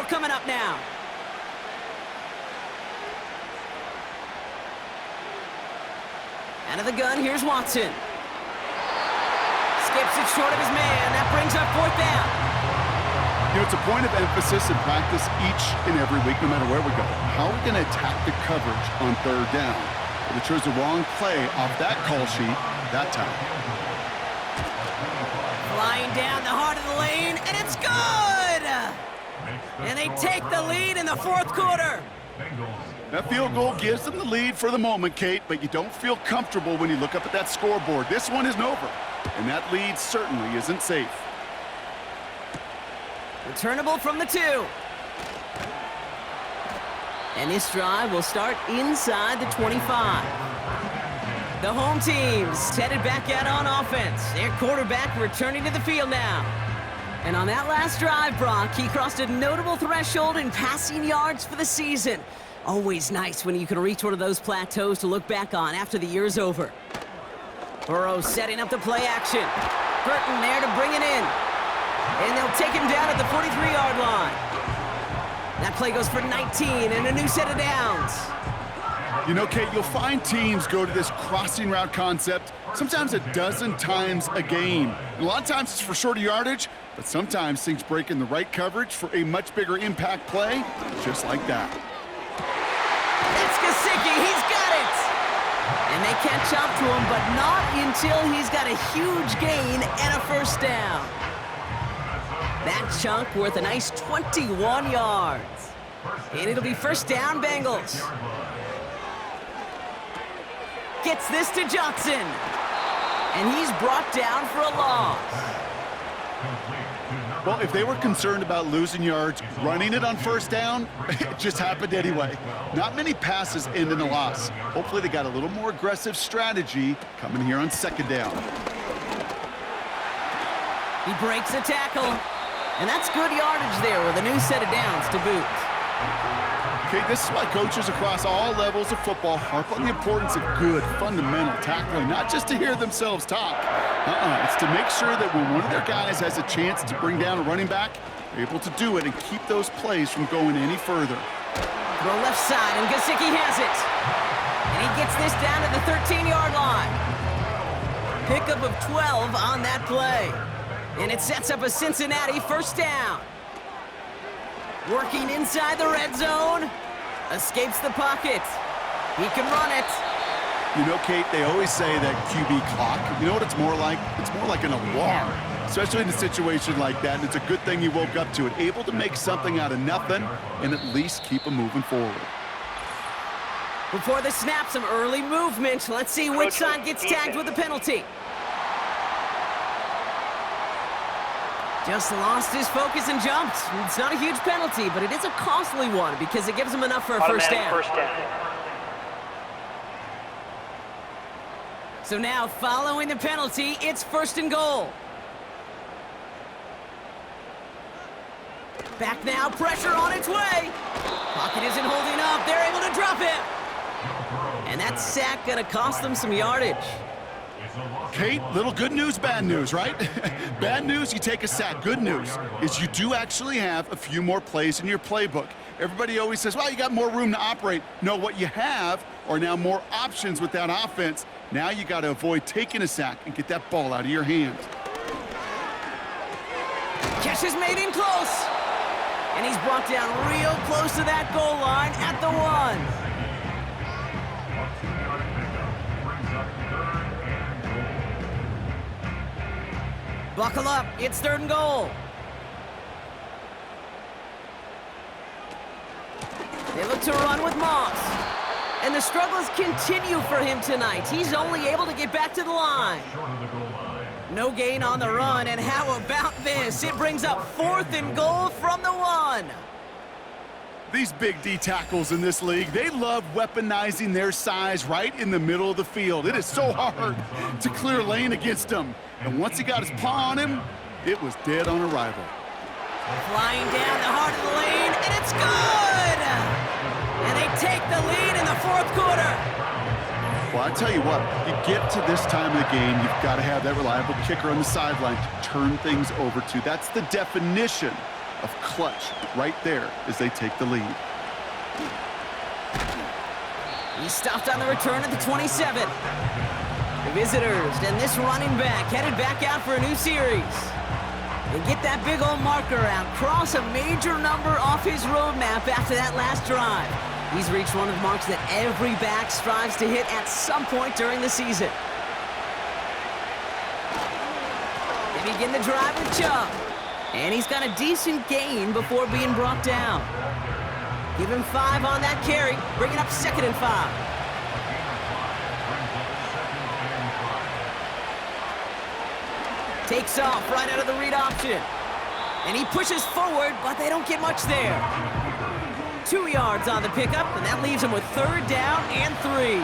4 coming up now. Out of the gun, here's Watson. Skips it short of his man. That brings up 4th down. You know, it's a point of emphasis in practice each and every week, no matter where we go. How are we going to attack the coverage on 3rd down? Well, they chose the wrong play off that call sheet that time. Flying down the heart of the lane, and it's good! And they take the lead in the 4th quarter. That field goal gives them the lead for the moment, Kate, but you don't feel comfortable when you look up at that scoreboard. This one isn't over, and that lead certainly isn't safe. Returnable from the 2. And this drive will start inside the 25. The home team's headed back out on offense. Their quarterback returning to the field now. And on that last drive, Brock, he crossed a notable threshold in passing yards for the season. Always nice when you can reach one of those plateaus to look back on after the year's over. Burrow setting up the play action. Burton there to bring it in. And they'll take him down at the 43-yard line. That play goes for 19 and a new set of downs. You know, Kate, you'll find teams go to this crossing route concept sometimes a dozen times a game. And a lot of times it's for shorter yardage, but sometimes things break in the right coverage for a much bigger impact play, just like that. That's Gesicki. He's got it. And they catch up to him, but not until he's got a huge gain and a 1st down. That chunk worth a nice 21 yards. And it'll be 1st down, Bengals. Gets this to Johnson. And he's brought down for a loss. Well, if they were concerned about losing yards, running it on 1st down, it just happened anyway. Not many passes end in a loss. Hopefully they got a little more aggressive strategy coming here on 2nd down. He breaks a tackle. And that's good yardage there with a new set of downs to boot. Okay, this is why coaches across all levels of football harp on the importance of good, fundamental tackling, not just to hear themselves talk. It's to make sure that when one of their guys has a chance to bring down a running back, they're able to do it and keep those plays from going any further. Throw left side, and Gesicki has it. And he gets this down to the 13-yard line. Pickup of 12 on that play. And it sets up a Cincinnati 1st down. Working inside the red zone. Escapes the pocket. He can run it. You know, Kate, they always say that QB clock, you know what it's more like? It's more like an alarm, especially in a situation like that. And it's a good thing you woke up to it, able to make something out of nothing and at least keep them moving forward. Before the snap, some early movement. Let's see which side gets tagged with a penalty. Just lost his focus and jumped. It's not a huge penalty, but it is a costly one because it gives him enough for a 1st down. So now, following the penalty, it's 1st and goal. Back now, pressure on its way. Pocket isn't holding up. They're able to drop him. And that sack gonna cost them some yardage. Kate, little good news, bad news, right? Bad news, you take a sack. Good news is you do actually have a few more plays in your playbook. Everybody always says, well, you got more room to operate. No, what you have are now more options with that offense. Now you got to avoid taking a sack and get that ball out of your hands. Catch is made in close. And he's brought down real close to that goal line at the 1. Buckle up, it's 3rd and goal. They look to run with Moss. And the struggles continue for him tonight. He's only able to get back to the line. No gain on the run, and how about this? It brings up 4th and goal from the 1. These big D tackles in this league, they love weaponizing their size right in the middle of the field. It is so hard to clear lane against them. And once he got his paw on him, it was dead on arrival. Flying down the heart of the lane, and it's good! And they take the lead in the 4th quarter. Well, I tell you what, you get to this time of the game, you've got to have that reliable kicker on the sideline to turn things over to. That's the definition of clutch right there as they take the lead. He stopped on the return at the 27. The visitors and this running back headed back out for a new series. They get that big old marker out, cross a major number off his roadmap after that last drive. He's reached one of the marks that every back strives to hit at some point during the season. They begin the drive with Chubb. And he's got a decent gain before being brought down. Give him 5 on that carry, bring it up 2nd and 5. Takes off right out of the read option. And he pushes forward, but they don't get much there. 2 yards on the pickup, and that leaves him with 3rd down and 3.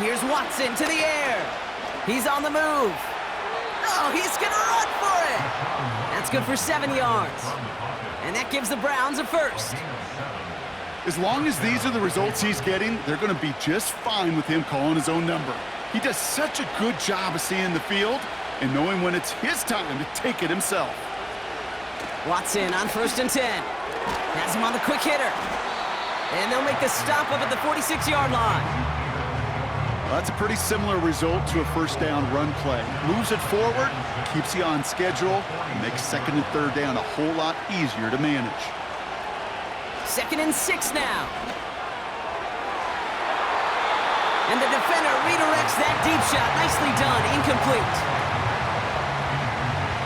Here's Watson to the air. He's on the move. Oh, he's going to run for it. That's good for 7 yards. And that gives the Browns a first. As long as these are the results he's getting, they're going to be just fine with him calling his own number. He does such a good job of seeing the field and knowing when it's his time to take it himself. Watson on 1st and 10. Has him on the quick hitter. And they'll make the stop up at the 46-yard line. Well, that's a pretty similar result to a 1st down run play. Moves it forward, keeps you on schedule, and makes 2nd and 3rd down a whole lot easier to manage. 2nd and 6 now. And the defender redirects that deep shot. Nicely done. Incomplete.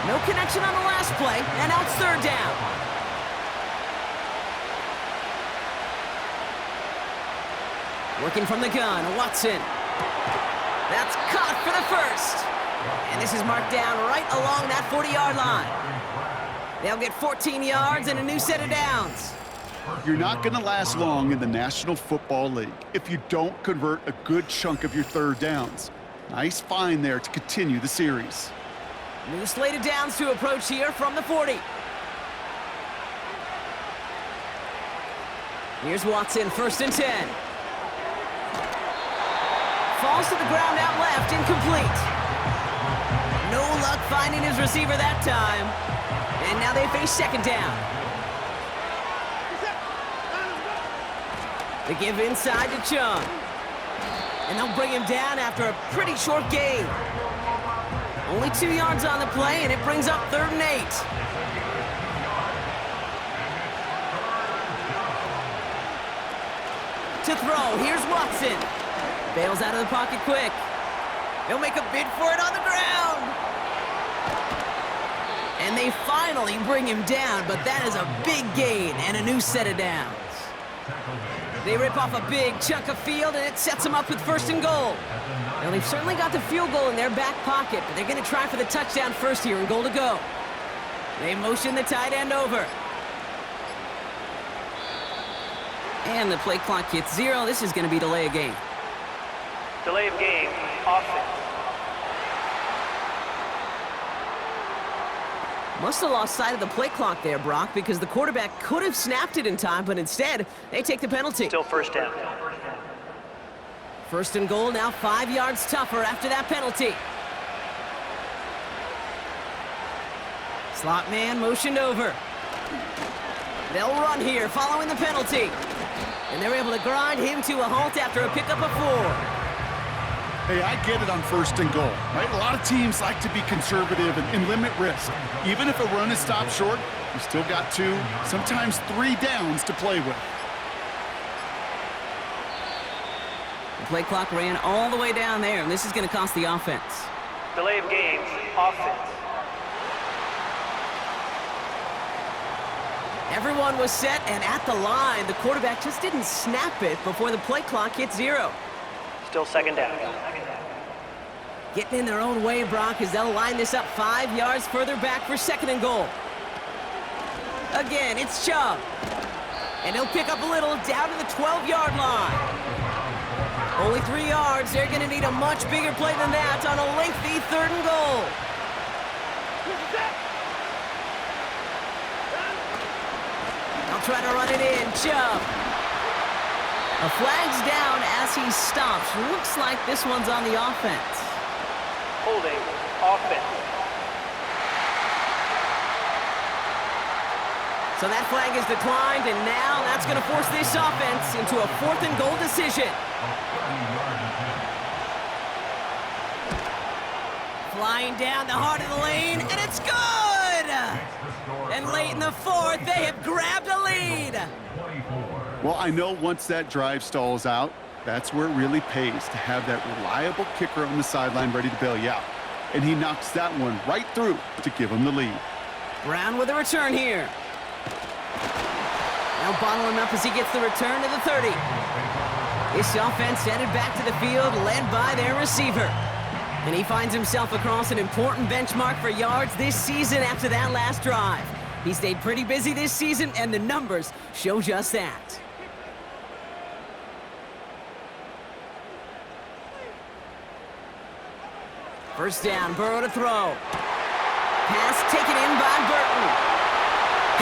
No connection on the last play, and now it's 3rd down. Working from the gun, Watson. That's caught for the first. And this is marked down right along that 40-yard line. They'll get 14 yards and a new set of downs. You're not going to last long in the National Football League if you don't convert a good chunk of your 3rd downs. Nice find there to continue the series. New slate of downs to approach here from the 40. Here's Watson, 1st and 10. Falls to the ground out left, incomplete. No luck finding his receiver that time. And now they face 2nd down. They give inside to Chubb. And they'll bring him down after a pretty short gain. Only 2 yards on the play, and it brings up 3rd and 8. To throw, here's Watson. Bails out of the pocket quick. He'll make a bid for it on the ground. And they finally bring him down, but that is a big gain and a new set of downs. They rip off a big chunk of field, and it sets them up with 1st and goal. Now, they've certainly got the field goal in their back pocket, but they're going to try for the touchdown first here and goal to go. They motion the tight end over. And the play clock hits 0. This is going to be delay of game. Delay of game, offense. Must have lost sight of the play clock there, Brock, because the quarterback could have snapped it in time, but instead, they take the penalty. Still 1st down. 1st and goal, now 5 yards tougher after that penalty. Slot man motioned over. They'll run here following the penalty. And they're able to grind him to a halt after a pickup of 4. Hey, I get it on 1st and goal, right? A lot of teams like to be conservative and limit risk. Even if a run is stopped short, you still got 2, sometimes 3 downs to play with. The play clock ran all the way down there, and this is going to cost the offense. Delay of game, offense. Everyone was set and at the line. The quarterback just didn't snap it before the play clock hit 0. Still 2nd down. Getting in their own way, Brock, as they'll line this up 5 yards further back for 2nd and goal. Again, it's Chubb. And he'll pick up a little down to the 12-yard line. Only 3 yards. They're going to need a much bigger play than that on a lengthy 3rd and goal. They'll try to run it in. Chubb. A flag's down as he stops. Looks like this one's on the offense. Holding. offense. So that flag is declined, and now that's going to force this offense into a 4th and goal decision. Flying down the heart of the lane, and it's good! And late in the 4th, they have grabbed a lead. Well, I know once that drive stalls out, that's where it really pays to have that reliable kicker on the sideline ready to bail you out. And he knocks that one right through to give him the lead. Brown with a return here. Now bottle him up as he gets the return to the 30. This offense headed back to the field, led by their receiver. And he finds himself across an important benchmark for yards this season after that last drive. He stayed pretty busy this season, and the numbers show just that. First down, Burrow to throw. Pass taken in by Burton.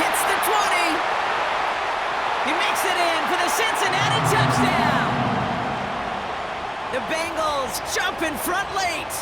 Hits the 20. He makes it in for the Cincinnati touchdown. The Bengals jump in front late.